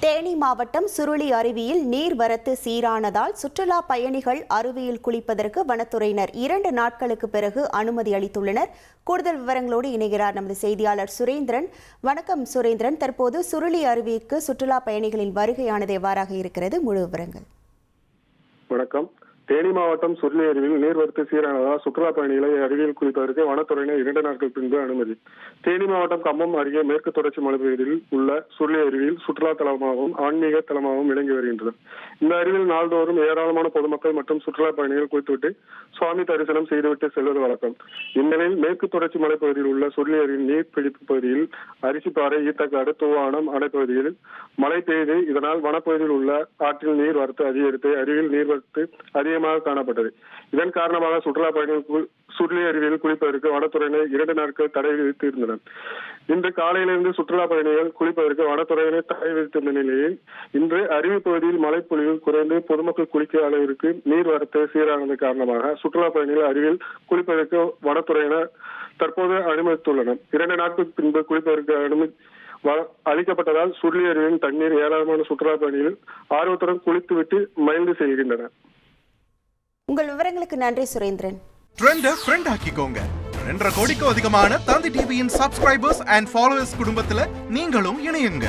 தேனி மாவட்டம் சுருளி அருவியில் நீர்வரத்து சீரானதால் சுற்றுலா பயணிகள் அருவியில் குளிப்பதற்கு வனத்துறையினர் 2 நாட்களுக்கு பிறகு அனுமதி அளித்துள்ளனர். கூடுதல் விவரங்களோடு இணைகிறார் நமது செய்தியாளர் சுரேந்திரன். வணக்கம் சுரேந்திரன். தற்போது சுருளி அருவிக்கு சுற்றுலா பயணிகளின் வருகையானது எவ்வாறாக இருக்கிறது? முழு விவரங்கள். வணக்கம். தேனி மாவட்டம் சுருளி அருவியில் நீர்வரத்து சீரானதால் சுற்றுலா பயணிகளை அருவியில் குளிப்பதற்கு வனத்துறையினர் 2 நாட்கள் பின்பு அனுமதி. தேனி மாவட்டம் கம்பம் அருகே மேற்கு தொடர்ச்சி மலைப்பகுதியில் உள்ள சுருளி அருவியில் சுற்றுலா தலமாகவும் ஆன்மீக தலமாகவும் விளங்கி வருகின்றது. இந்த அருவியில் நாள்தோறும் ஏராளமான பொதுமக்கள் மற்றும் சுற்றுலா பயணிகள் குளித்துவிட்டு சுவாமி தரிசனம் செய்துவிட்டு செல்வது வழக்கம். இந்நிலையில் மேற்கு தொடர்ச்சி மலைப்பகுதியில் உள்ள சுருளி அருவியின் நீர்பிடிப்பு பகுதியில் அரிசிப்பாறை, ஈத்தக்காடு, தூவானம் அணைப்பகுதியில் மழை பெய்து இதனால் வனப்பகுதியில் உள்ள ஆற்றில் நீர் வரத்து அதிகரித்து அருவியில் நீர்வரத்து அதிகமாக காணப்பட்டது. இதன் காரணமாக சுற்றுலா பயணிகள் சுருளி அருவியில் குளிப்பதற்கு வனத்துறையினர் 2 நாட்கள் தடை விதித்து இருந்தனர். இன்று காலையிலிருந்து சுற்றுலா பயணிகள் குளிப்பதற்கு வனத்துறையினர் தடை விதித்திருந்த நிலையில் இன்று அருவி பகுதியில் மழைப்பொழிவு குறைந்து பொதுமக்கள் குளிக்க அளவிற்கு நீர்வரத்து சீரானது காரணமாக சுற்றுலா பயணிகள் அருவியில் குளிப்பதற்கு வனத்துறையினர் தற்போது அனுமதித்துள்ளனர். 2 நாட்களுக்கு பின்பு குளிப்பதற்கு அனுமதி அளிக்கப்பட்டதால் சுருளி அருவியின் தண்ணீர் ஏராளமான சுற்றுலா பயணிகள் ஆர்வத்துடன் குளித்துவிட்டு மகிழ்ந்து செல்கின்றனர். உங்கள் விவரங்களுக்கு நன்றி சுரேந்திரன். ட்ரெண்டை ஃப்ரெண்ட் ஆக்கிக்கோங்க. 2.5 கோடிக்கும் அதிகமான தந்தி டிவியின் சப்ஸ்கிரைபர்ஸ் அண்ட் ஃபாலோவர்ஸ் குடும்பத்துல நீங்களும் இணையுங்க.